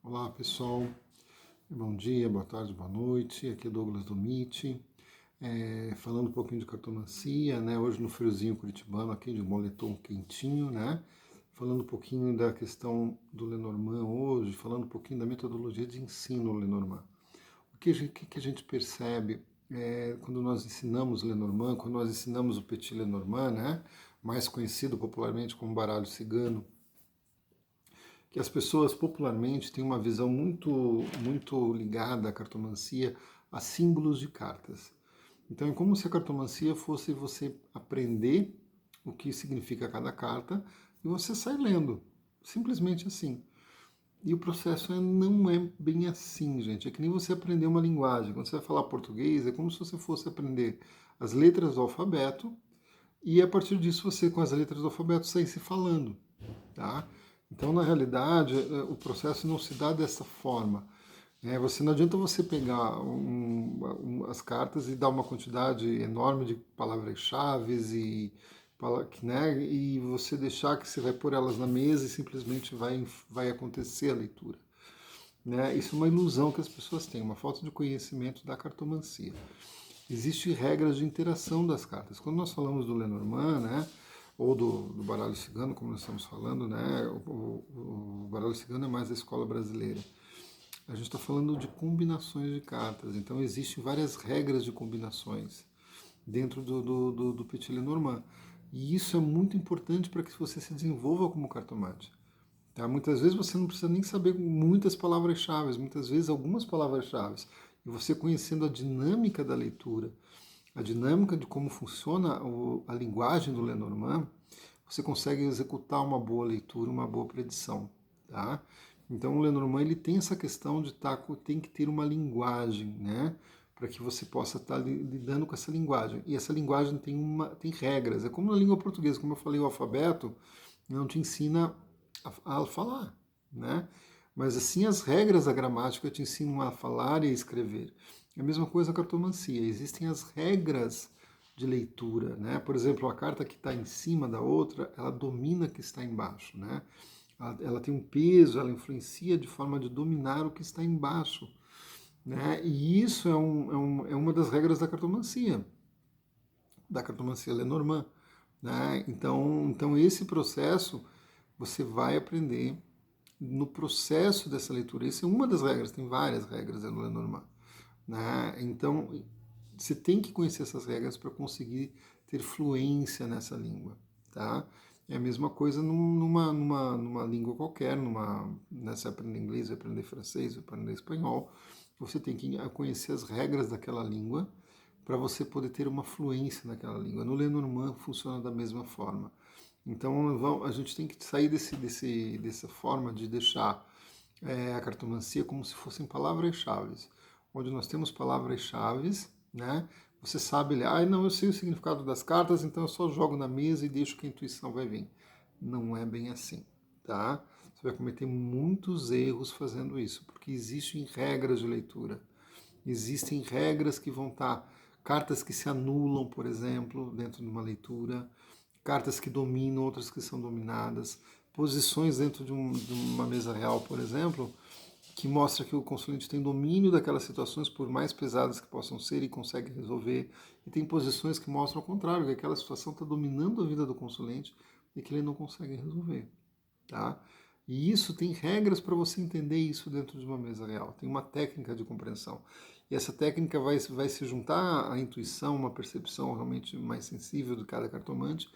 Olá pessoal, bom dia, boa tarde, boa noite, aqui é Douglas do MIT, falando um pouquinho de cartomancia, né? Hoje no friozinho curitibano aqui, de moletom quentinho, né? Falando um pouquinho da questão do Lenormand hoje, falando um pouquinho da metodologia de ensino Lenormand. O que a gente percebe quando nós ensinamos Lenormand, quando nós ensinamos o Petit Lenormand, né? Mais conhecido popularmente como baralho cigano, que as pessoas popularmente têm uma visão muito ligada à cartomancia a símbolos de cartas. Então é como se a cartomancia fosse você aprender o que significa cada carta e você sai lendo, simplesmente assim. E o processo não é bem assim, gente. É que nem você aprender uma linguagem. Quando você vai falar português, é como se você fosse aprender as letras do alfabeto e a partir disso você, com as letras do alfabeto, saísse falando, tá? Então, na realidade, o processo não se dá dessa forma. Você não adianta você pegar as cartas e dar uma quantidade enorme de palavras-chave né, e você deixar que você vai pôr elas na mesa e simplesmente vai acontecer a leitura. Né? Isso é uma ilusão que as pessoas têm, uma falta de conhecimento da cartomancia. Existem regras de interação das cartas. Quando nós falamos do Lenormand, né, ou do baralho cigano, como nós estamos falando, né, o baralho cigano é mais da escola brasileira. A gente está falando de combinações de cartas, então existem várias regras de combinações dentro do Petit Lenormand. E isso é muito importante para que você se desenvolva como cartomante. Tá? Muitas vezes você não precisa nem saber muitas palavras-chave, muitas vezes algumas palavras-chave. E você conhecendo a dinâmica da leitura, a dinâmica de como funciona a linguagem do Lenormand, você consegue executar uma boa leitura, uma boa predição. Tá? Então o Lenormand ele tem essa questão de tem que ter uma linguagem, né? Para que você possa estar lidando com essa linguagem. E essa linguagem tem regras. É como na língua portuguesa, como eu falei, o alfabeto não te ensina a falar, né? Mas assim as regras da gramática te ensinam a falar e a escrever. É a mesma coisa a cartomancia. Existem as regras de leitura, né? Por exemplo, a carta que está em cima da outra, ela domina a que está embaixo, né? Ela tem um peso, ela influencia de forma de dominar o que está embaixo, né? E isso é uma das regras da cartomancia Lenormand, né? Então esse processo você vai aprender no processo dessa leitura. Isso é uma das regras, tem várias regras no Lenormand. Né? Então, você tem que conhecer essas regras para conseguir ter fluência nessa língua. Tá? É a mesma coisa numa língua qualquer, né, você aprender inglês, vai aprender francês, vai aprender espanhol, você tem que conhecer as regras daquela língua para você poder ter uma fluência naquela língua. No Lenormand funciona da mesma forma. Então a gente tem que sair dessa forma de deixar a cartomancia como se fossem palavras-chave, onde nós temos palavras-chave, né? Você sabe, não, eu sei o significado das cartas, então eu só jogo na mesa e deixo que a intuição vai vir. Não é bem assim, tá? Você vai cometer muitos erros fazendo isso, porque existem regras de leitura. Existem regras que vão estar, cartas que se anulam, por exemplo, dentro de uma leitura, cartas que dominam, outras que são dominadas, posições dentro de uma mesa real, por exemplo, que mostra que o consulente tem domínio daquelas situações, por mais pesadas que possam ser, e consegue resolver. E tem posições que mostram o contrário, que aquela situação está dominando a vida do consulente e que ele não consegue resolver. Tá? E isso tem regras para você entender isso dentro de uma mesa real. Tem uma técnica de compreensão. E essa técnica vai se juntar à intuição, uma percepção realmente mais sensível de cada cartomante,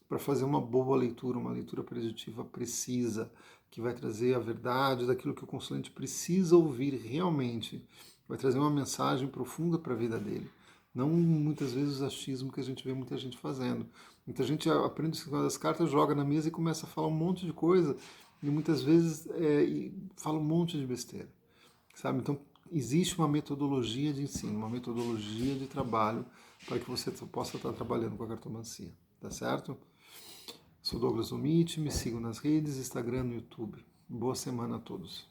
para fazer uma boa leitura, uma leitura preditiva precisa, que vai trazer a verdade daquilo que o consulente precisa ouvir realmente, vai trazer uma mensagem profunda para a vida dele. Não muitas vezes o achismo que a gente vê muita gente fazendo. Muita gente aprende o significado das cartas, joga na mesa e começa a falar um monte de coisa, e muitas vezes fala um monte de besteira. Sabe? Então, existe uma metodologia de ensino, uma metodologia de trabalho para que você possa estar trabalhando com a cartomancia. Tá certo? Sou Douglas Omite, me sigam nas redes, Instagram e YouTube. Boa semana a todos.